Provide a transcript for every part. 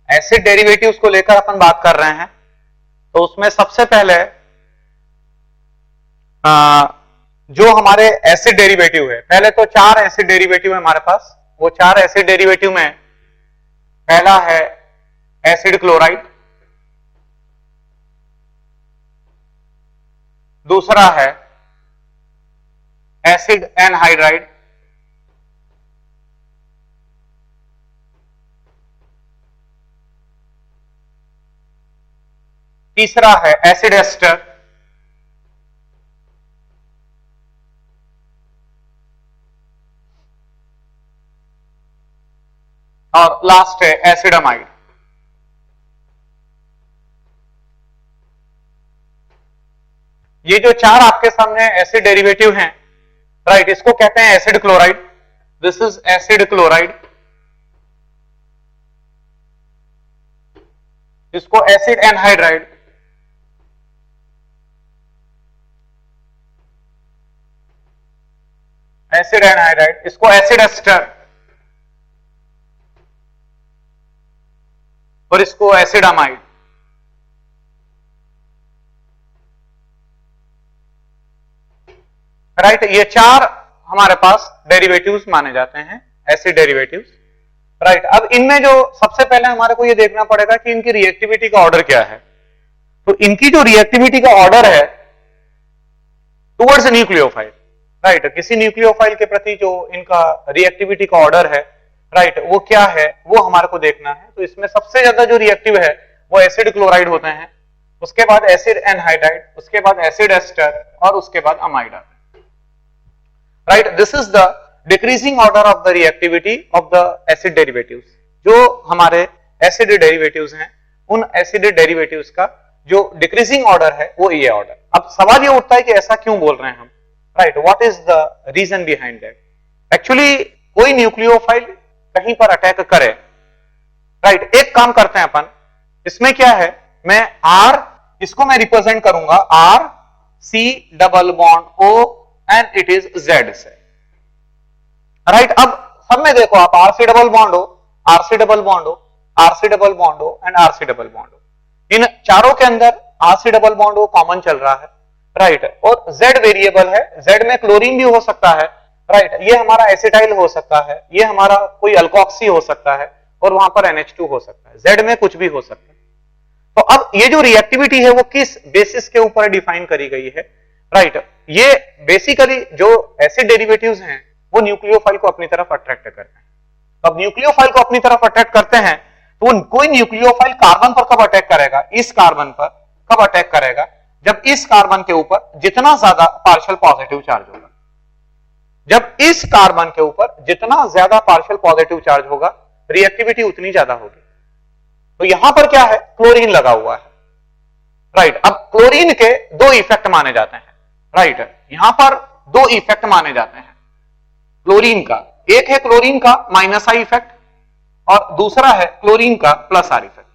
Acid derivatives को लेकर अपन बात कर रहे हैं, तो उसमें सबसे पहले जो हमारे एसिड डेरिवेटिव है, पहले तो 4 एसिड डेरिवेटिव है हमारे पास। वो 4 एसिड डेरिवेटिव में पहला है एसिड क्लोराइड, दूसरा है एसिड एनहाइड्राइड, तीसरा है एसिड एस्टर, और लास्ट है एसिड अमाइड। ये जो 4 आपके सामने एसिड डेरिवेटिव हैं, राइट, इसको कहते हैं acid chloride. This is acid chloride. इसको एसिड एनहाइड्राइड, एसिड एनहाइड्राइड, इसको एसिड एस्टर, और इसको एसिड अमाइड। राइट, ये 4 हमारे पास डेरिवेटिव्स माने जाते हैं, एसिड डेरिवेटिव्स। राइट, अब इनमें जो सबसे पहले हमारे को ये देखना पड़ेगा कि इनकी रिएक्टिविटी का ऑर्डर क्या है। तो इनकी जो रिएक्टिविटी का ऑर्डर है टुवर्ड्स न्यूक्लियोफाइल, राइट, किसी न्यूक्लियोफाइल के प्रति जो इनका रिएक्टिविटी का ऑर्डर है, राइट, वो क्या है वो हमारे को देखना है। तो इसमें सबसे ज्यादा जो रिएक्टिव है वो एसिड क्लोराइड होते हैं, उसके बाद एसिड एनहाइड्राइड, उसके बाद एसिड एस्टर, और उसके बाद अमाइड आते हैं। Right, this is the decreasing order of the reactivity of the acid derivatives. जो हमारे एसिड डेरिवेटिव्स हैं, उन एसिड डेरिवेटिव्स का जो डिक्रीजिंग ऑर्डर है वो ये ऑर्डर। अब सवाल ये उठता है कि ऐसा क्यों बोल रहे हैं हम, right, what is the reason behind that. Actually कोई न्यूक्लियोफाइल कहीं पर अटैक करे, राइट, एक काम करते हैं अपन, इसमें क्या है, मैं R, इसको मैं रिप्रेजेंट करूंगा R C double bond O and it is Z से। राइट, अब सब में देखो आप R C डबल बॉन्ड हो, R C डबल बॉन्ड हो, R C डबल बॉन्ड हो and R C double bond हो। इन चारों के अंदर R C डबल बॉन्ड हो कॉमन चल रहा है, राइट, और Z वेरिएबल है, Z में क्लोरीन भी हो सकता है, राइट, ये हमारा एसिटाइल हो सकता है, ये हमारा कोई अल्कोक्सी हो सकता है, और वहां पर NH2 हो सकता है, Z में कुछ भी हो सकता है। तो अब ये जो रिएक्टिविटी है वो किस बेसिस के ऊपर डिफाइन करी गई है, राइट, ये बेसिकली जो एसिड डेरिवेटिव्स हैं वो न्यूक्लियोफाइल को अपनी तरफ अट्रैक्ट करते हैं। अब न्यूक्लियोफाइल को अपनी तरफ अट्रैक्ट करते हैं तो कोई न्यूक्लियोफाइल कार्बन पर कब अटैक करेगा, इस कार्बन पर कब अटैक करेगा, जब इस कार्बन के ऊपर जितना ज्यादा पार्शियल पॉजिटिव चार्ज होगा। जब इस कार्बन के ऊपर जितना ज्यादा पार्शियल पॉजिटिव चार्ज होगा, रिएक्टिविटी उतनी ज्यादा होगी। तो यहां पर क्या है, क्लोरीन लगा हुआ है, राइट। अब क्लोरीन के 2 इफेक्ट माने जाते हैं, राइट, यहां पर 2 इफेक्ट माने जाते हैं क्लोरीन का। एक है क्लोरीन का माइनस आई इफेक्ट और दूसरा है क्लोरीन का प्लस आर इफेक्ट,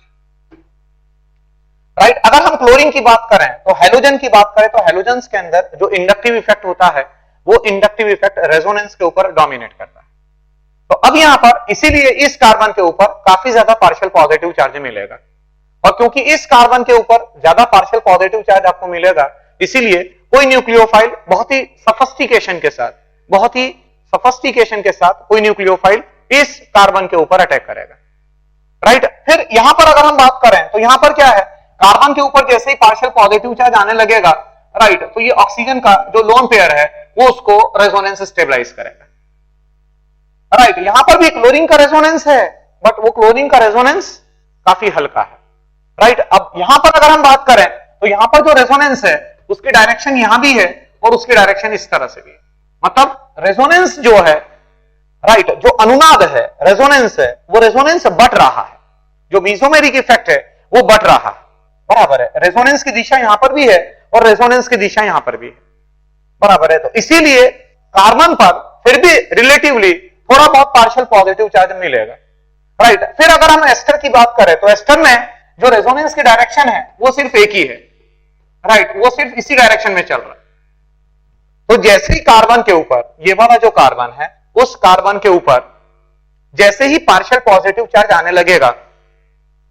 राइट। अगर हम क्लोरीन की बात करें तो हैलोजन की बात करें तो हैलोजेंस के अंदर जो इंडक्टिव इफेक्ट होता है वो इंडक्टिव इफेक्ट रेजोनेंस के ऊपर डोमिनेट करता है। तो अब यहां पर इसीलिए इस कार्बन के ऊपर काफी ज्यादा पार्शियल पॉजिटिव चार्ज मिलेगा, और क्योंकि इस कार्बन के ऊपर ज्यादा पार्शियल पॉजिटिव चार्ज आपको मिलेगा, इसीलिए कोई न्यूक्लियोफाइल बहुत ही सफिस्टिकेशन के साथ कोई न्यूक्लियोफाइल इस कार्बन के ऊपर अटैक करेगा, राइट। फिर यहां पर अगर हम बात करें तो यहां पर क्या है, कार्बन के ऊपर जैसे ही पार्शियल पॉजिटिव चार्ज आने लगेगा, राइट, तो ये ऑक्सीजन का जो लोन पेयर है वो उसको रेजोनेंस स्टेबलाइज करेगा, राइट। यहां पर भी क्लोरीन का रेजोनेंस है, बट वो क्लोरीन का रेजोनेंस काफी हल्का है, राइट। अब यहां पर अगर हम बात करें तो यहां पर जो रेजोनेंस है उसकी डायरेक्शन यहां भी है और उसकी डायरेक्शन इस तरह से भी है। मतलब रेजोनेंस जो है, राइट, जो अनुनाद है, रेजोनेंस है, वो रेजोनेंस बढ़ रहा है, जो मीजोमेरिक इफेक्ट है वो बढ़ रहा है, बराबर है। रेजोनेंस की दिशा यहां पर भी है और रेजोनेंस की दिशा यहां पर भी है, बराबर है। तो इसीलिए कार्बन पर फिर भी रिलेटिवली थोड़ा बहुत पार्शियल पॉजिटिव चार्ज मिलेगा, राइट। फिर अगर हम एस्टर की बात करें तो एस्टर में जो रेजोनेंस की डायरेक्शन है वो सिर्फ एक ही है, राइट, वो सिर्फ इसी डायरेक्शन में चल रहा है। तो जैसे ही कार्बन के ऊपर, ये वाला जो कार्बन है, उस कार्बन के ऊपर जैसे ही पार्शियल पॉजिटिव चार्ज आने लगेगा,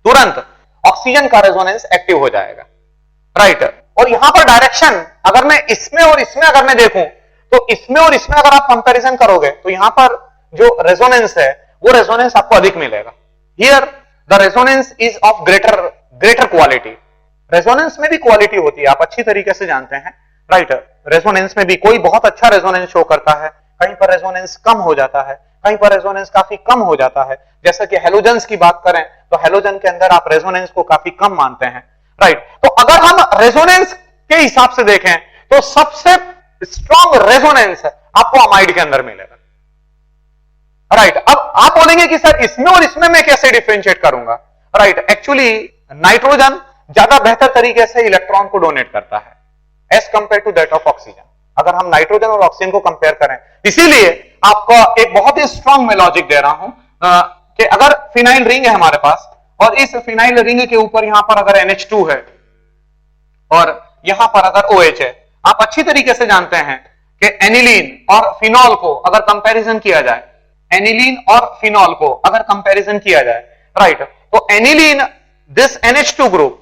तुरंत ऑक्सीजन का रेजोनेंस एक्टिव हो जाएगा, राइट। और यहां पर डायरेक्शन अगर मैं इसमें और इसमें अगर मैं देखूं तो इसमें और इसमें अगर आप कंपैरिजन करोगे तो यहां पर जो रेजोनेंस है वो रेजोनेंस आपको अधिक मिलेगा। Here the resonance is of greater quality. Resonance में भी क्वालिटी होती है, आप अच्छी तरीके से जानते हैं, राइट। रेजोनेंस में भी कोई बहुत अच्छा रेजोनेंस शो करता है, कहीं पर रेजोनेंस कम हो जाता है, कहीं पर रेजोनेंस काफी कम हो जाता है। जैसे कि हेलोजन्स की बात करें तो हेलोजन के अंदर आप रेजोनेंस को काफी कम मानते हैं, राइट। तो अगर हम रेजोनेंस के हिसाब से देखें तो सबसे स्ट्रॉन्ग रेजोनेंस आपको अमाइड के अंदर मिलेगा, राइट। अब आप बोलेंगे कि सर इसमें और इसमें मैं कैसे डिफरेंशिएट करूंगा, राइट। एक्चुअली नाइट्रोजन ज्यादा बेहतर तरीके से इलेक्ट्रॉन को डोनेट करता है as compared to that of oxygen. अगर हम नाइट्रोजन और ऑक्सीजन को कंपेयर करें, इसीलिए आपको एक बहुत ही स्ट्रॉन्ग मैं लॉजिक दे रहा हूं कि अगर फिनाइल रिंग है हमारे पास और इस फिनाइल रिंग के ऊपर यहां पर अगर NH2 है और यहां पर अगर OH है, आप अच्छी तरीके से जानते हैं कि एनिलीन और फिनॉल को अगर कंपैरिजन किया जाए, एनिलीन और फिनॉल को अगर कंपैरिजन किया जाए, राइट, तो aniline this NH2 group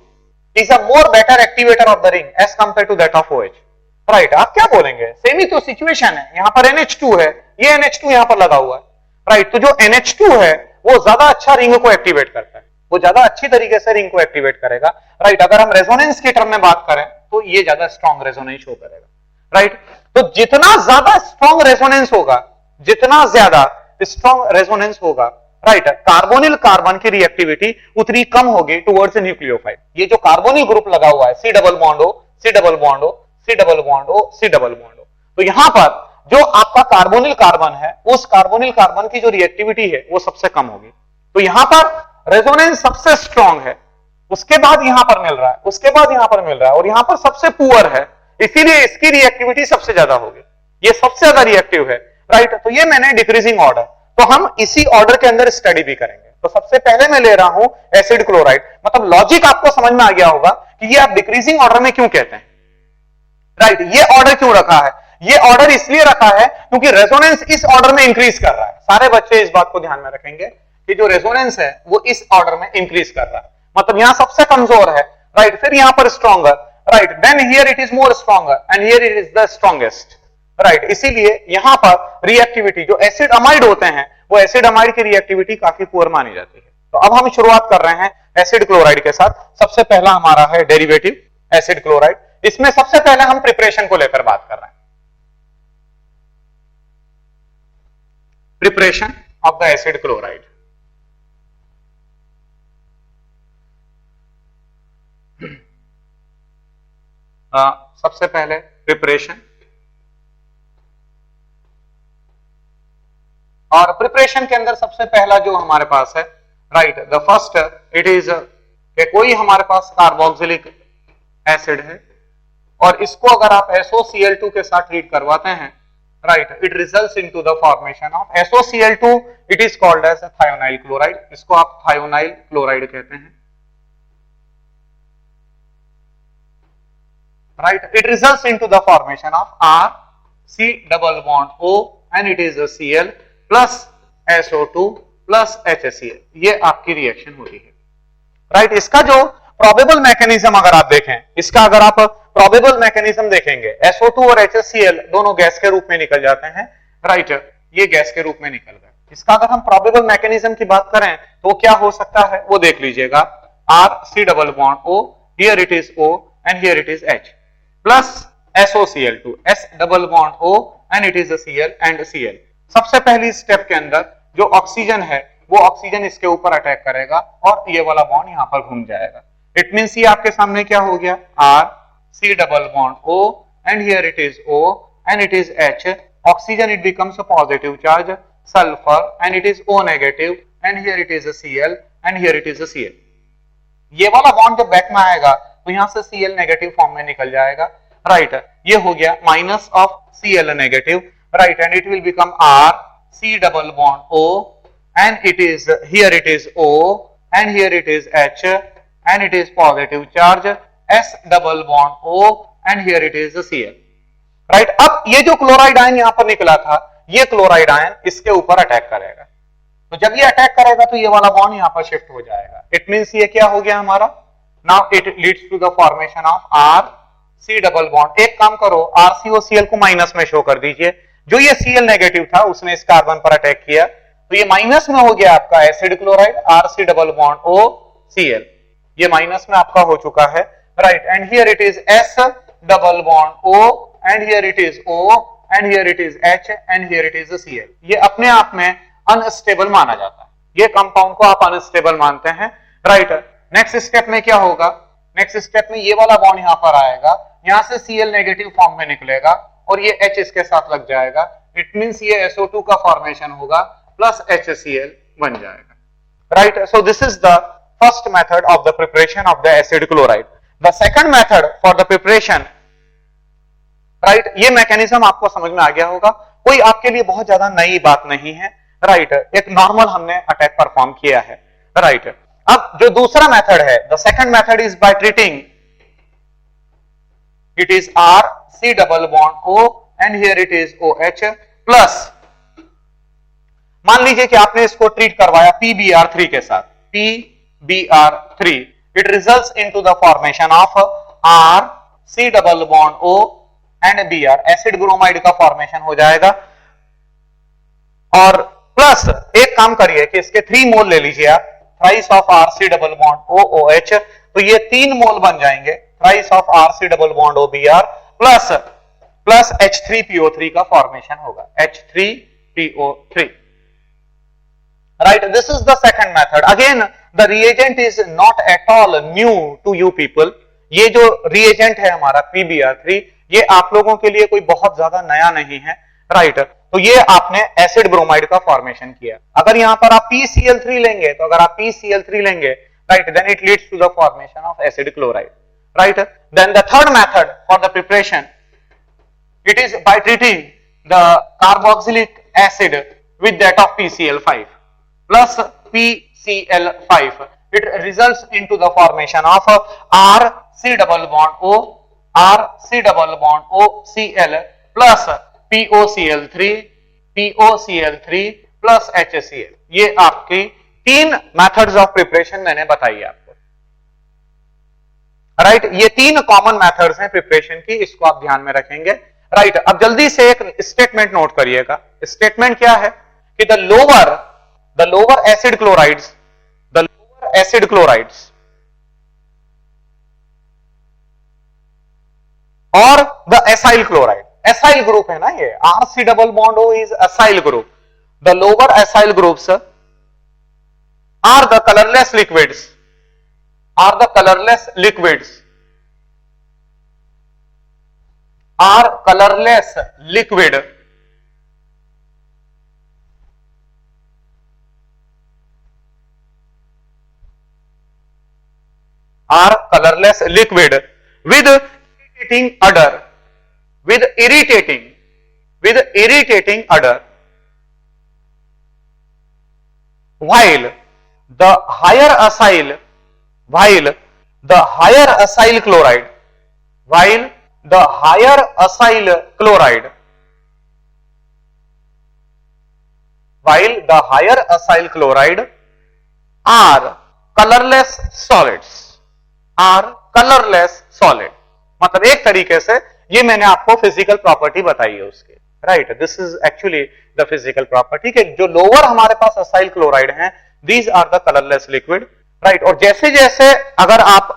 is a more better activator of the ring as compared to that of OH, right. आप क्या बोलेंगे, सेम ही तो सिचुएशन है, यहां पर NH2 है, ये NH2 यहां पर लगा हुआ है, राइट। तो जो NH2 है वो ज्यादा अच्छा रिंग को एक्टिवेट करता है, वो ज्यादा अच्छी तरीके से रिंग को एक्टिवेट करेगा, राइट। अगर हम रेजोनेंस के टर्म में बात करें तो ये ज्यादा स्ट्रॉन्ग रेजोनेंस शो करेगा, राइट। तो जितना ज्यादा स्ट्रॉन्ग रेजोनेंस होगा, जितना ज्यादा स्ट्रॉन्ग रेजोनेंस होगा, राइट, कार्बोनिल कार्बन की रिएक्टिविटी उतनी कम होगी टुवर्ड्स न्यूक्लियोफाइल। ये जो कार्बोनिल ग्रुप लगा हुआ है C double bond O, C double bond O, C double bond O, C double bond O, तो यहां पर जो आपका कार्बोनिल कार्बन है उस कार्बोनिल कार्बन की जो रिएक्टिविटी है वो सबसे कम होगी। तो यहां पर रेजोनेंस सबसे स्ट्रॉन्ग है, उसके बाद यहां पर मिल रहा है, उसके बाद यहां पर मिल रहा है और यहां पर सबसे पुअर है, इसीलिए इसकी रिएक्टिविटी सबसे ज्यादा होगी, ये सबसे ज्यादा रिएक्टिव है, राइट। तो ये मैंने डिक्रीजिंग ऑर्डर, तो हम इसी ऑर्डर के अंदर स्टडी भी करेंगे। तो सबसे पहले मैं ले रहा हूं एसिड क्लोराइड, मतलब लॉजिक आपको समझ में आ गया होगा कि ये आप डिक्रीजिंग ऑर्डर में क्यों कहते हैं, राइट। ये ऑर्डर क्यों रखा है, ये ऑर्डर इसलिए रखा है क्योंकि रेजोनेंस इस ऑर्डर में इंक्रीज कर रहा है। सारे बच्चे इस बात को ध्यान में रखेंगे कि जो रेजोनेंस है वो इस ऑर्डर में इंक्रीज कर रहा है, मतलब यहां सबसे कमजोर है, राइट, फिर यहां पर stronger, right, then here it is more stronger and here it is the strongest, right. इसीलिए यहां पर रिएक्टिविटी जो एसिड अमाइड होते हैं वो एसिड अमाइड की रिएक्टिविटी काफी पुअर मानी जाती है। तो अब हम शुरुआत कर रहे हैं एसिड क्लोराइड के साथ। सबसे पहला हमारा है डेरिवेटिव एसिड क्लोराइड। इसमें सबसे पहले हम प्रिपरेशन को लेकर बात कर रहे हैं, preparation of the acid chloride. सबसे पहले प्रिपरेशन, और प्रिपरेशन के अंदर सबसे पहला जो हमारे पास है, right, the first it is कोई हमारे पास कार्बोक्सिलिक एसिड है और इसको अगर आप SOCl2 के साथ ट्रीट करवाते हैं, right, it results into the formation of SOCl2, it is called as thionyl chloride, इसको आप थायोनाइल क्लोराइड कहते हैं, right. It results into the formation of R, C double bond O and it is Cl plus SO2 plus HCl, ये आपकी reaction होती है, right. इसका जो प्रोबेबल मैकेनिज्म अगर आप देखें, इसका अगर आप प्रोबेबल मैकेनिज्म देखेंगे, SO2 और HCl दोनों गैस के रूप में निकल जाते हैं, राइट, ये गैस के रूप में निकल गए। इसका अगर हम प्रोबेबल मैकेनिज्म की बात करें तो क्या हो सकता है वो देख लीजिएगा, R, C double bond O, here it is O and here it is H, plus SOCl2, S double bond O and it is a Cl and Cl। सबसे पहली स्टेप के अंदर जो ऑक्सीजन है वो ऑक्सीजन इसके ऊपर अटैक करेगा और ये वाला बॉन्ड यहां पर घूम जाएगा। इट मींस ये आपके सामने क्या हो गया, R, C double bond O and here it is O and it is H, oxygen it becomes a positive charge, sulfur and it is O negative and here it is a Cl and here it is a Cl। ये वाला bond जब back में आएगा तो यहां से Cl negative form में निकल जाएगा, राइट, ये हो गया minus of Cl negative, right, and it will become R, C double bond O and it is, here it is O and here it is H and it is positive charge, S double bond O and here it is Cl, right। अब ये जो chloride ion यहां पर निकला था, ये chloride ion इसके ऊपर अटैक करेगा, तो जब ये अटैक करेगा तो ये वाला बॉन्ड यहां पर शिफ्ट हो जाएगा। इट मींस ये क्या हो गया हमारा, now it leads to the formation of R C double bond. एक काम करो, RCOCl को माइनस में शो कर दीजिए। जो ये Cl नेगेटिव था उसने इस कार्बन पर अटैक किया तो ये माइनस में हो गया आपका acid chloride, RC double bond OCl, ये माइनस में आपका हो चुका है, right. And here it is S double bond O and here it is O and here it is H and here it is Cl। ये अपने आप में अनस्टेबल माना जाता है, ये कंपाउंड को आप अनस्टेबल मानते हैं, राइट। नेक्स्ट स्टेप में क्या होगा, नेक्स्ट स्टेप में ये वाला बॉन्ड यहां पर आएगा, यहां से Cl नेगेटिव फॉर्म में निकलेगा और ये H इसके साथ लग जाएगा। इट मींस ये SO2 का फॉर्मेशन होगा प्लस HCl बन जाएगा, right. So this is the first method of the preparation of the acid chloride. The second method for the preparation, right, ये मैकेनिज्म आपको समझ में आ गया होगा, कोई आपके लिए बहुत ज्यादा नई बात नहीं है, राइट। एक नॉर्मल हमने अटैक परफॉर्म किया है, राइट। अब जो दूसरा मेथड है, the second method is by treating, it is RC double bond O and here it is OH plus, मान लीजिए कि आपने इसको ट्रीट करवाया PbR3 के साथ, PbR3, it results into the formation of RC double bond O and Br, acid bromide का formation हो जाएगा। और प्लस एक काम करिए कि इसके 3 मोल ले लीजिए आप, thrice of RC double bond OOH, तो ये 3 मोल बन जाएंगे, thrice of RC double bond OBr plus H3PO3 का फॉर्मेशन होगा, H3PO3, right। This is the second method. Again the reagent is not at all new to you people. ये जो reagent है हमारा PbR3, ये आप लोगों के लिए कोई बहुत ज्यादा नया नहीं है, राइट। तो ये आपने एसिड ब्रोमाइड का फॉर्मेशन किया। अगर यहां पर आप PCl3 लेंगे, तो अगर आप PCl3 लेंगे, right, then it leads to the formation of acid chloride, right. Then the third method for the preparation, it is by treating the carboxylic acid with that of PCl5 plus PCl5, it results into the formation of RC double bond O, RC double bond OCl plus POCl3 plus HCl। ये आपकी 3 methods of preparation मैंने बताई आपको, right. ये 3 common methods हैं preparation की, इसको आप ध्यान में रखेंगे, राइट। अब जल्दी से एक स्टेटमेंट नोट करिएगा। स्टेटमेंट क्या है कि the lower acid chlorides or the acyl chloride, acyl group है ना ये, RC double bond O is acyl group, the lower acyl groups are the colorless liquids, are colorless liquid with irritating odor, while the higher acyl chloride are colorless solid, मतलब एक तरीके से ये मैंने आपको फिजिकल प्रॉपर्टी बताई है उसकी, right. This is actually the physical property कि जो लोअर हमारे पास असाइल क्लोराइड हैं, these are the colourless liquid, right. और जैसे जैसे अगर आप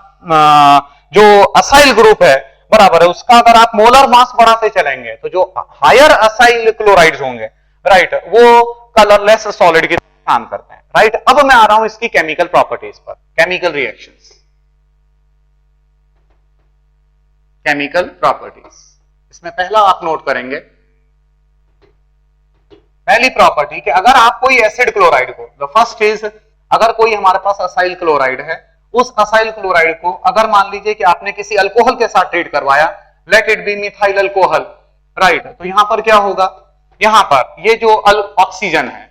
जो असाइल ग्रुप है, बराबर है, उसका अगर आप मोलर मास बढ़ाते चलेंगे तो जो हायर असाइल क्लोराइड्स होंगे, राइट, वो कलरलेस सॉलिड की काम करते हैं, राइट। अब मैं आ रहा हूं इसकी केमिकल प्रॉपर्टीज पर, केमिकल रिएक्शंस, केमिकल प्रॉपर्टीज। इसमें पहला आप नोट करेंगे, पहली प्रॉपर्टी कि अगर आप कोई एसिड क्लोराइड को, द फर्स्ट इज, अगर कोई हमारे पास असाइल क्लोराइड है, उस असाइल क्लोराइड को अगर मान लीजिए कि आपने किसी अल्कोहल के साथ ट्रीट करवाया, let it be methyl alcohol, right, तो यहां पर क्या होगा, यहां पर ये जो ऑक्सीजन है,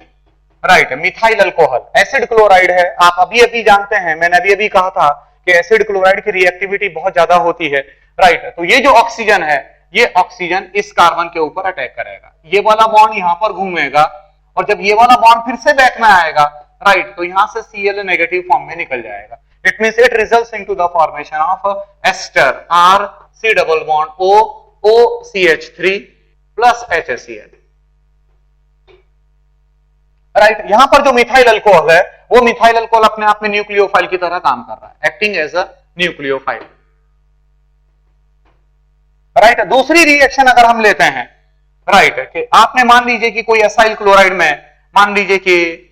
right, methyl alcohol acid chloride है। आप अभी अभी जानते हैं, मैंने अभी अभी कहा था कि एसिड क्लोराइड की रिएक्टिविटी बहुत ज्यादा होती है, राइट। तो ये जो ऑक्सीजन है, ये ऑक्सीजन इस कार्बन के ऊपर अटैक करेगा, ये वाला बॉन्ड यहां पर घूमेगा और जब ये वाला बॉन्ड फिर से बैक में आएगा, राइट, तो यहां से Cl नेगेटिव फॉर्म में निकल जाएगा। It means it results into the formation of ester R C double bond O OCH3 plus HCl। Right, यहां पर जो मिथाइल अल्कोहल है वो मिथाइल अल्कोहल अपने आप में न्यूक्लियोफाइल की तरह काम कर रहा है, acting as a nucleophile. Right, दूसरी रिएक्शन अगर हम लेते हैं, राइट, कि आपने मान लीजिए कि कोई एसाइल क्लोराइड में, मान लीजिए कि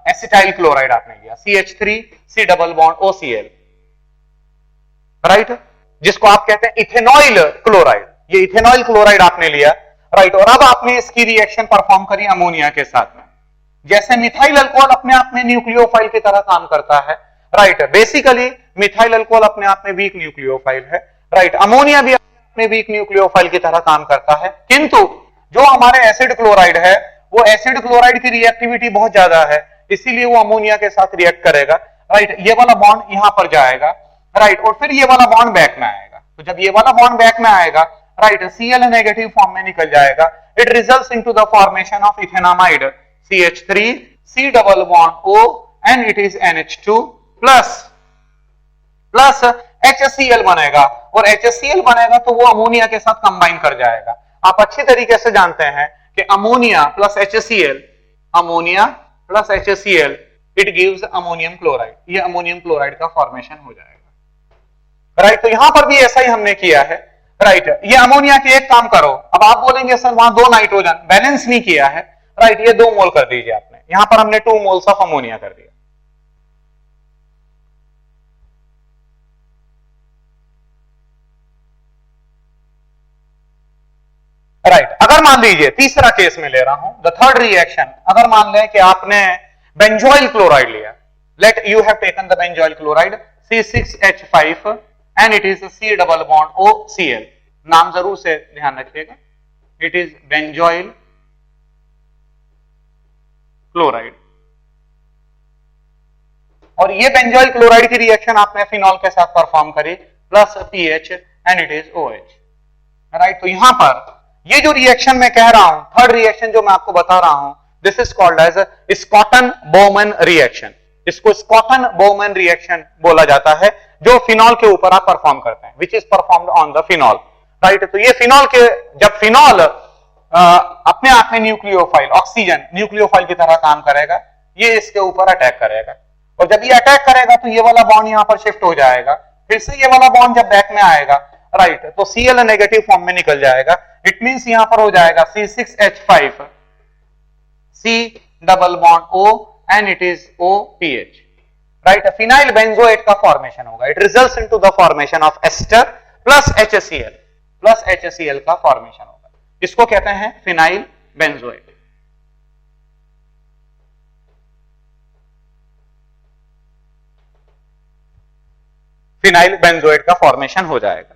एसिटाइल क्लोराइड आपने लिया CH3 C double bond OCl, right, जिसको आप कहते हैं इथेनॉइल क्लोराइड, ये इथेनॉइल क्लोराइड आपने लिया, राइट, और अब आपने इसकी रिएक्शन परफॉर्म करी अमोनिया के साथ में। जैसे मिथाइल अल्कोहल अपने आप में न्यूक्लियोफाइल की तरह काम करता है, राइट, बेसिकली मिथाइल अल्कोहल अपने आप में वीक न्यूक्लियोफाइल है, राइट, अमोनिया भी अपने वीक न्यूक्लियोफाइल की तरह काम करता है, किंतु जो हमारे एसिड क्लोराइड है वो एसिड क्लोराइड की रिएक्टिविटी बहुत ज्यादा है, इसीलिए वो अमोनिया के साथ रिएक्ट करेगा, राइट, ये वाला बॉन्ड यहां पर जाएगा, राइट, और फिर ये वाला बॉन्ड बैक में आएगा। तो जब ये वाला बॉन्ड बैक में आएगा, राइट, Cl नेगेटिव फॉर्म में निकल जाएगा। It results into the formation of ethanamide CH3 C double bond O and it is NH2 plus HCl बनेगा, और HCl बनेगा तो वो अमोनिया के साथ कंबाइन कर जाएगा। आप अच्छी तरीके से जानते हैं कि ammonia plus HCl it gives ammonium chloride, ये अमोनियम क्लोराइड का फॉर्मेशन हो जाएगा, राइट। तो यहां पर भी ऐसा ही हमने किया है, राइट। ये अमोनिया के एक काम करो, अब आप बोलेंगे सर वहां 2 नाइट्रोजन बैलेंस नहीं किया है, राइट, ये 2 मोल कर दीजिए आपने, यहां पर हमने 2 मोल्स ऑफ अमोनिया कर दिया, राइट। अगर मान लीजिए तीसरा केस में ले रहा हूं, द थर्ड रिएक्शन, अगर मान लें कि आपने बेंजोइल क्लोराइड लिया, let you have taken the benzoyl chloride C6H5 and it is C double bond OCl, नाम जरूर से ध्यान रखिएगा, इट इज बेंजोइल क्लोराइड, और ये बेंजोइल क्लोराइड की रिएक्शन आपने फिनॉल के साथ परफॉर्म करी plus pH and it is OH, right. तो यहां पर ये जो रिएक्शन मैं कह रहा हूं, थर्ड रिएक्शन जो मैं आपको बता रहा हूं, this is called as Schotten Baumann reaction. इसको स्कॉटन-बोहमैन रिएक्शन बोला जाता है, जो फिनॉल के ऊपर आप परफॉर्म करते हैं, which is performed on the phenol, right. तो ये फिनॉल के, जब फिनॉल अपने आप में न्यूक्लियोफाइल, ऑक्सीजन न्यूक्लियोफाइल की तरह काम करेगा, ये इसके ऊपर अटैक करेगा, और जब ये अटैक करेगा तो ये वाला बॉन्ड यहां पर शिफ्ट हो जाएगा, फिर से ये वाला बॉन्ड जब बैक में आएगा, राइट, तो Cl नेगेटिव फॉर्म में निकल जाएगा। इट मींस यहां पर हो जाएगा C6H5 C double bond O and it is OPH, right. Phenyl benzoate का फॉर्मेशन होगा, it results into the formation of ester plus HCl का फॉर्मेशन होगा, इसको कहते हैं फिनाइल बेंजोएट। फिनाइल बेंजोएट का फॉर्मेशन हो जाएगा,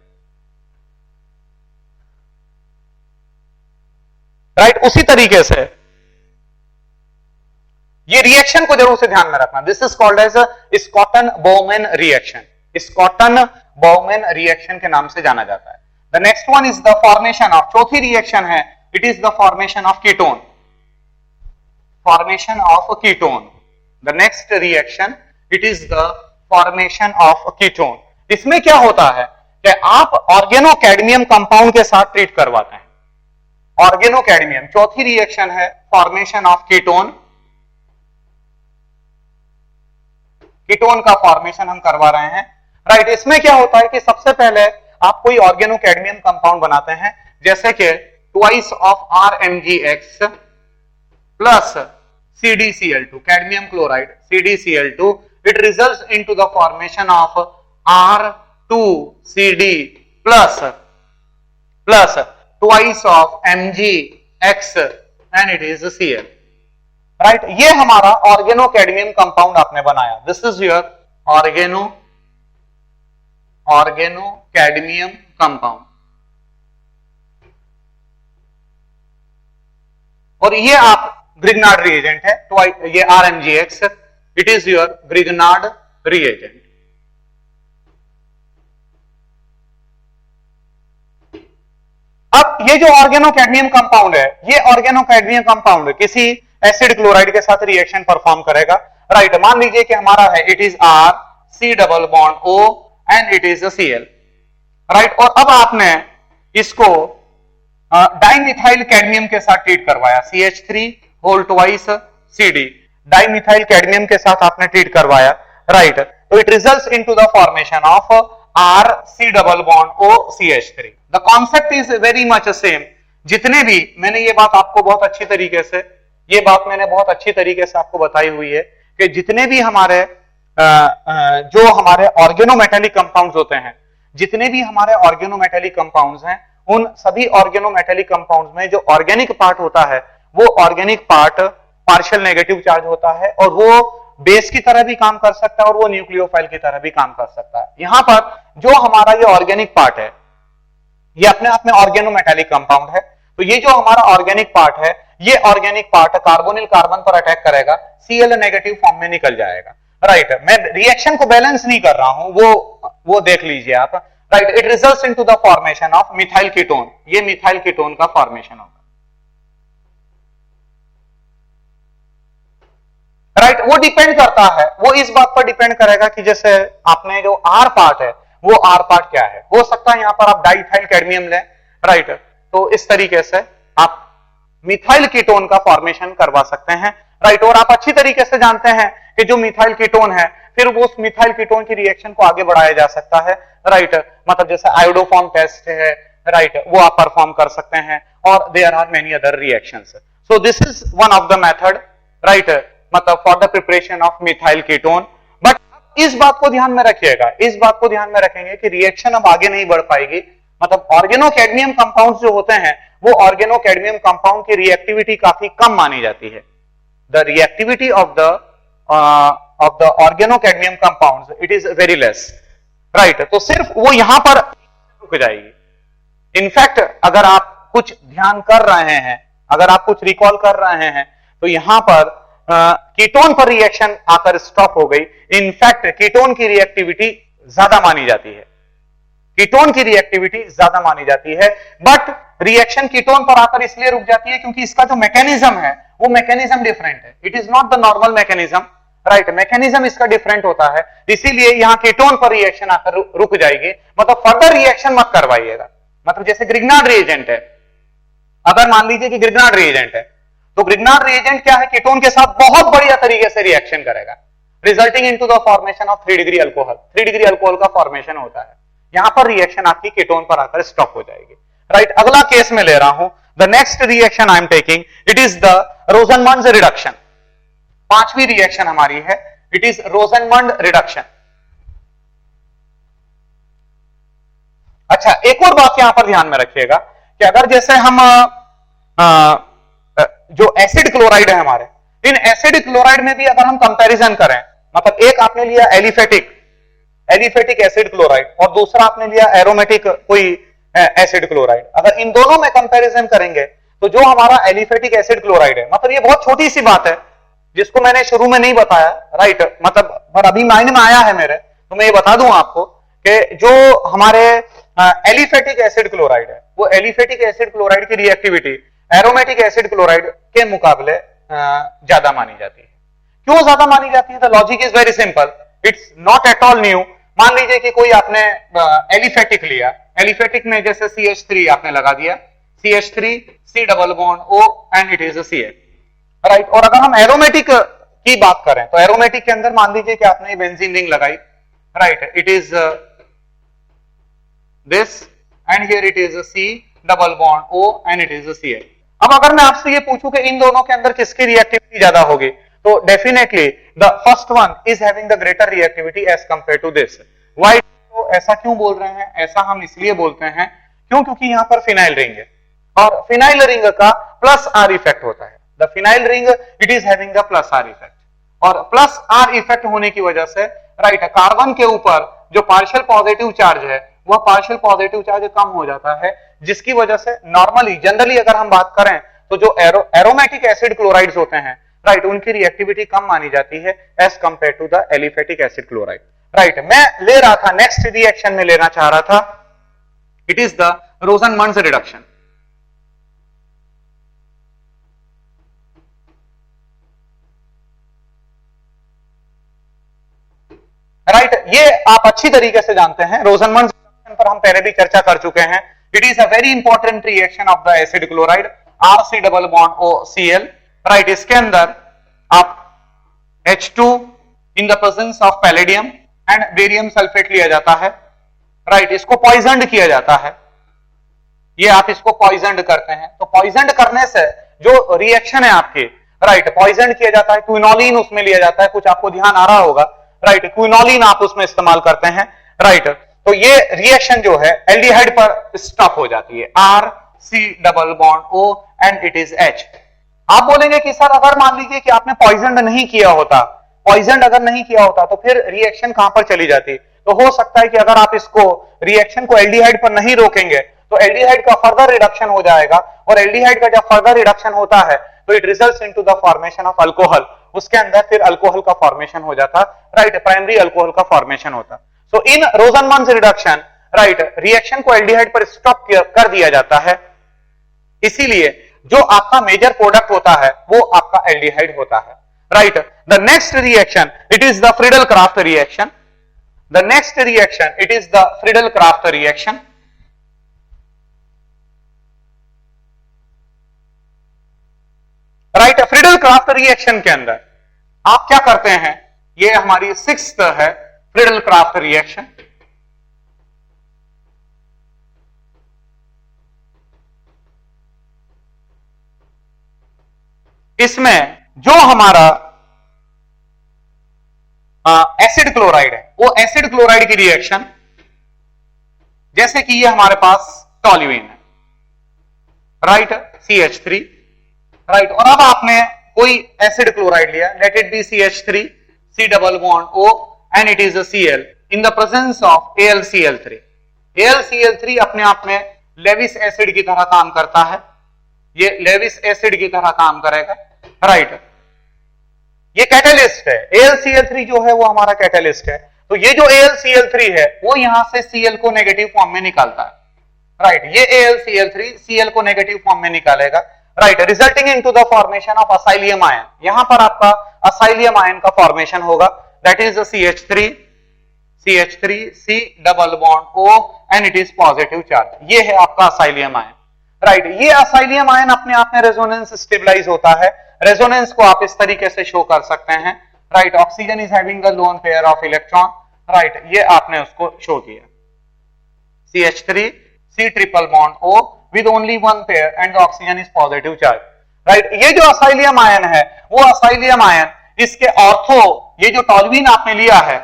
राइट। उसी तरीके से ये रिएक्शन को जरूर से ध्यान में रखना, this is called as Schotten Baumann reaction, Schotten Baumann reaction के नाम से जाना जाता है। The next one is the formation of, चौथी रिएक्शन है, it is the formation of ketone, formation of ketone. The next reaction it is the formation of ketone. इसमें क्या होता है कि आप ऑर्गेनोकैडमियम कंपाउंड के साथ ट्रीट करवाते हैं, ऑर्गेनोकैडमियम। चौथी रिएक्शन है फॉर्मेशन ऑफ कीटोन, कीटोन का फॉर्मेशन हम करवा रहे हैं, राइट। इसमें क्या होता है कि सबसे पहले आप कोई ऑर्गेनोकैडमियम कंपाउंड बनाते हैं, जैसे कि twice of RMgX plus CdCl2, cadmium chloride CdCl2, it results into the formation of R2CD plus twice of MgX and it is Cl, right. ये हमारा ऑर्गेनोकैडमियम कंपाउंड आपने बनाया, दिस इज योर ऑर्गेनोकैडमियम कंपाउंड, और ये आप ग्रिग्नार्ड रिएजेंट है, तो ये RMgX, it is your Grignard reagent. अब ये जो ऑर्गेनोकैडमियम कंपाउंड है, ये ऑर्गेनोकैडमियम कंपाउंड किसी एसिड क्लोराइड के साथ रिएक्शन परफॉर्म करेगा। राइट, मान लीजिए कि हमारा है it is R C double bond O and it is Cl। Right, और अब आपने इसको डाइमिथाइल कैडमियम के साथ ट्रीट करवाया, CH3 whole twice CD, dimethyl cadmium के साथ आपने ट्रीट करवाया। राइट, तो it results into the formation of R C double bond O CH3। The concept is very much same. जितने भी मैंने ये बात आपको बहुत अच्छी तरीके से आपको बताई हुई है कि जितने भी हमारे जो हमारे ऑर्गेनोमेटेलिक कंपाउंड्स होते हैं, जितने भी हमारे ऑर्गेनोमेटेलिक कंपाउंड्स हैं, उन सभी ऑर्गेनोमेटेलिक कंपाउंड्स में जो ऑर्गेनिक पार्ट होता है वो organic part partial negative charge होता है और वो बेस की तरह भी काम कर सकता है और वो न्यूक्लियोफाइल की तरह भी काम कर सकता है। यहां पर जो हमारा ये ऑर्गेनिक पार्ट है ये अपने आप में ऑर्गेनोमेटेलिक कंपाउंड है, तो ये जो हमारा ऑर्गेनिक पार्ट है ये ऑर्गेनिक पार्ट कार्बोनिल कार्बन पर अटैक करेगा, Cl नेगेटिव फॉर्म में निकल जाएगा। राइट, मैं रिएक्शन को बैलेंस नहीं कर रहा हूं, वो देख लीजिए आप। Right, it results into the formation of methyl ketone, ये मिथाइल कीटोन का फॉर्मेशन होगा। राइट, वो डिपेंड करता है, वो इस बात पर डिपेंड करेगा कि जैसे आपने जो आर पार्ट है वो आर पार्ट क्या है। हो सकता है यहां पर आप डाइथाइल कैडमियम लें। राइट, तो इस तरीके से आप मिथाइल कीटोन का फॉर्मेशन करवा सकते हैं। राइट, और आप अच्छी तरीके से जानते हैं कि जो मिथाइल कीटोन है फिर वो उस मिथाइल कीटोन की रिएक्शन को आगे बढ़ाया जा सकता है। राइट, मतलब जैसे आयोडोफॉर्म टेस्ट है, राइट, वो आप परफॉर्म कर सकते हैं और there are many other reactions. So this is one of the method, right, मतलब for the preparation of methyl ketone. But इस बात को ध्यान में रखिएगा, इस बात को ध्यान में रखेंगे कि रिएक्शन अब आगे नहीं बढ़ पाएगी। मतलब ऑर्गेनोकैडमियम कंपाउंड्स जो होते हैं वो ऑर्गेनोकैडमियम कंपाउंड की रिएक्टिविटी काफी कम मानी जाती है। The reactivity of the organocadmium compounds it is very less. Right, तो सिर्फ वो यहां पर रुक जाएगी। इनफैक्ट अगर आप कुछ ध्यान कर रहे हैं, अगर आप कुछ रिकॉल कर रहे हैं तो यहां पर कीटोन पर रिएक्शन आकर स्टॉप हो गई। इनफैक्ट कीटोन की रिएक्टिविटी ज्यादा मानी जाती है, कीटोन की रिएक्टिविटी ज्यादा मानी जाती है, बट रिएक्शन कीटोन पर आकर इसलिए रुक जाती है क्योंकि इसका जो मैकेनिज्म है वो मैकेनिज्म डिफरेंट है। It is not the normal mechanism. Right, mechanism इसका डिफरेंट होता है, इसीलिए यहां कीटोन पर रिएक्शन आकर रुक जाएगी। मतलब फर्दर रिएक्शन मत करवाइएगा। मतलब जैसे ग्रिग्नार्ड रिएजेंट है, अगर मान लीजिए कि ग्रिग्नार्ड रिएजेंट है तो ग्रिग्नार्ड रिएजेंट क्या है, कीटोन के साथ बहुत बढ़िया तरीके से रिएक्शन करेगा, resulting into the formation of 3 degree alcohol. 3 degree alcohol का फॉर्मेशन होता है। यहां पर रिएक्शन आपकी कीटोन पर आकर स्टॉप हो जाएगी। राइट, अगला केस में ले रहा हूं, the next reaction I am taking it is the रोजनमंड reduction. पांचवी रिएक्शन हमारी है, इट इज रोजनमंड रिडक्शन। अच्छा, एक और बात यहां पर ध्यान में रखिएगा कि अगर जैसे हम जो एसिड क्लोराइड है हमारे, इन एसिड क्लोराइड में भी अगर हम कंपैरिजन करें, मतलब एक आपने लिया एलिफेटिक एसिड क्लोराइड और दूसरा आपने लिया एरोमेटिक कोई एसिड क्लोराइड, अगर इन दोनों में कंपैरिजन करेंगे तो जो हमारा एलिफेटिक एसिड क्लोराइड है, मतलब ये बहुत छोटी सी बात है जिसको मैंने शुरू में नहीं बताया। राइट, मतलब पर अभी माइंड में आया है मेरे, तो मैं ये बता दूं आपको कि जो हमारे एलिफेटिक एसिड क्लोराइड है वो एलिफेटिक एसिड क्लोराइड की रिएक्टिविटी एरोमेटिक एसिड क्लोराइड के मुकाबले ज्यादा मानी जाती है। क्यों ज्यादा मानी जाती है? The logic is very simple, it's not at all new. मान लीजिए कि कोई आपने एलिफेटिक लिया, एलिफेटिक में जैसे CH3 आपने लगा दिया, CH3 C double bond O and it is Cl। Right, और अगर हम एरोमेटिक की बात करें तो एरोमेटिक के अंदर मान लीजिए कि आपने बेंजीन रिंग लगाई। Right, it is this and here it is C double bond O and it is Cl। अब अगर मैं आपसे ये पूछूं कि इन दोनों के अंदर किसकी रिएक्टिविटी ज्यादा होगी, तो definitely the first one is having the greater reactivity as compared to this. Why? तो ऐसा क्यों बोल रहे हैं? ऐसा हम इसलिए बोलते हैं क्योंकि यहां पर फिनाइल रिंग है और फिनाइल रिंग का प्लस आर इफेक्ट होता है। The phenyl ring it is having the plus are effect, और प्लस आर इफेक्ट होने की वजह से राइट कार्बन के ऊपर जो पार्शियल पॉजिटिव चार्ज है वह पार्शियल पॉजिटिव चार्ज कम हो जाता है, जिसकी वजह से नॉर्मली जनरली अगर हम बात करें तो जो एरोमेटिक एसिड क्लोराइड्स होते हैं, राइट, उनकी रिएक्टिविटी कम मानी जाती है as compared to the aliphatic acid chloride. Right, मैं ले रहा था नेक्स्ट रिएक्शन में लेना चाह रहा था, it is the रोजनमंड reduction. Right ये आप अच्छी तरीके से जानते हैं, रोजनमंड रिएक्शन पर हम पहले भी चर्चा कर चुके हैं। It is a very important reaction of the acid chloride RC double bond OCl, right. इसके अंदर आप H2 in the presence of palladium and barium sulphate लिया जाता है, राइट। इसको पॉइजनड किया जाता है, ये आप इसको पॉइजनड करते हैं। तो पॉइजनड करने से जो रिएक्शन है आपकी, राइट, पॉइजन किया जाता है, क्विनोलिन उसमें लिया जाता है, कुछ आपको ध्यान आ रहा होगा, राइट, क्विनोलिन आप उसमें इस्तेमाल करते हैं, राइट। तो ये रिएक्शन जो है एल्डिहाइड पर स्टॉप हो जाती है, RC double bond O and it is H। आप बोलेंगे कि सर अगर मान लीजिए कि आपने पॉइजन नहीं किया होता, पॉइजन अगर नहीं किया होता तो फिर रिएक्शन कहां पर चली जाती? तो हो सकता है कि अगर आप इसको रिएक्शन को एल्डिहाइड पर नहीं रोकेंगे तो एल्डिहाइड का फर्दर रिडक्शन हो जाएगा, और एल्डिहाइड का जब फर्दर रिडक्शन होता है तो it results into the formation of alcohol, उसके अंदर फिर अल्कोहल का फॉर्मेशन हो जाता, राइट, प्राइमरी अल्कोहल का फॉर्मेशन होता। सो इन रोजनमंड रिडक्शन, राइट, रिएक्शन को एल्डिहाइड पर स्टॉप कर दिया जाता है, इसीलिए जो आपका मेजर प्रोडक्ट होता है वो आपका एल्डिहाइड होता है, right. The next reaction it is the Friedel craft reaction, the next reaction it is the Friedel craft reaction. Right, Friedel craft reaction के अंदर आप क्या करते हैं, ये हमारी 6th है फ्रीडल क्राफ्ट रिएक्शन। इसमें जो हमारा एसिड क्लोराइड है वो एसिड क्लोराइड की रिएक्शन, जैसे कि ये हमारे पास टॉल्यूइन है, राइट, CH3, राइट, और अब आपने कोई एसिड क्लोराइड लिया, let it be CH3 C double bond O and it is a Cl in the presence of AlCl3। AlCl3 अपने आप में लेविस एसिड की तरह काम करता है, ये लेविस एसिड की तरह काम करेगा, राइट। ये कैटालिस्ट है, AlCl3 जो है वो हमारा कैटालिस्ट है। तो ये जो AlCl3 है वो यहां से Cl को नेगेटिव फॉर्म में निकालता है, राइट, ये AlCl3 Cl को नेगेटिव फॉर्म में निकालेगा, right, resulting into the formation of acylium ion. यहां पर आपका असाइलियम आयन का फॉर्मेशन होगा, that is CH3 C double bond O and it is positive charge. ये है आपका असाइलियम आयन, राइट। ये असाइलियम आयन अपने आप में रेजोनेंस स्टेबलाइज होता है। रेजोनेंस को आप इस तरीके से शो कर सकते हैं, right, oxygen is having the lone pair of electron, right, ये आपने उसको शो किया, CH3 C triple bond O with only one pair and the oxygen is positive charge, right। ये जो असाइलियम आयन है वो असाइलियम आयन, इसके ऑर्थो ये जो टॉल्यूइन आपने लिया है,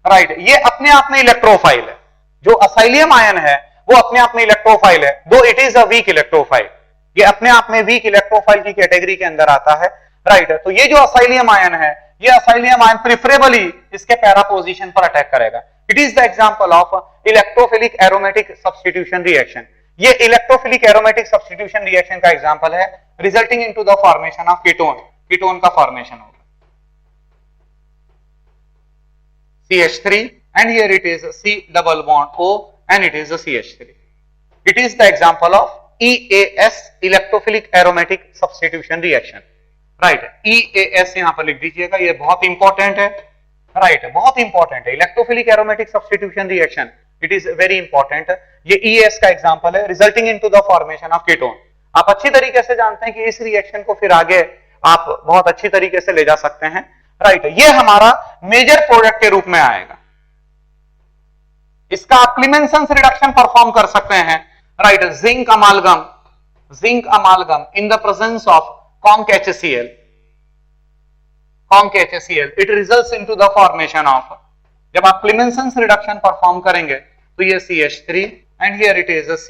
राइट, ये अपने आप में इलेक्ट्रोफाइल है। जो असाइलियम आयन है वो अपने आप में इलेक्ट्रोफाइल है, though it is a weak electrophile, ये अपने आप में वीक इलेक्ट्रोफाइल की कैटेगरी के अंदर आता है, राइट। तो ये जो असाइलियम आयन है, ये असाइलियम आयन प्रिफरेबली इसके पैरा पोजीशन पर अटैक करेगा। It is the example of electrophilic aromatic substitution reaction. ये इलेक्ट्रोफिलिक एरोमेटिक सब्स्टिट्यूशन रिएक्शन का एग्जांपल है, resulting into the formation of ketone, ketone का फॉर्मेशन होगा CH3 and here it is C double bond O and it is a CH3. It is the example of EAS, electrophilic aromatic substitution reaction, right। EAS यहां पर लिख दीजिएगा, ये बहुत important है, right, बहुत इंपॉर्टेंट है, electrophilic aromatic substitution reaction, it is very important. ये EAS का एग्जांपल है, resulting into the formation of ketone. आप अच्छी तरीके से जानते हैं कि इस रिएक्शन को फिर आगे आप बहुत अच्छी तरीके से ले जा सकते हैं, राइट। ये हमारा मेजर प्रोडक्ट के रूप में आएगा, इसका आप क्लीमेंसन रिडक्शन परफॉर्म कर सकते हैं, right, zinc अमालगम in the presence of conc HCl, it results into the formation of, जब आप क्लीमेंसन रिडक्शन परफॉर्म करेंगे तो ये CH3 and here it is a C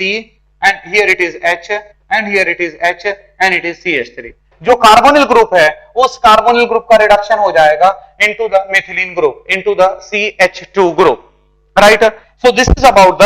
and here it is H and here it is H and it is CH3। जो carbonyl group है उस carbonyl group का reduction हो जाएगा into the methylene group, into the CH2 group, right. So this is about the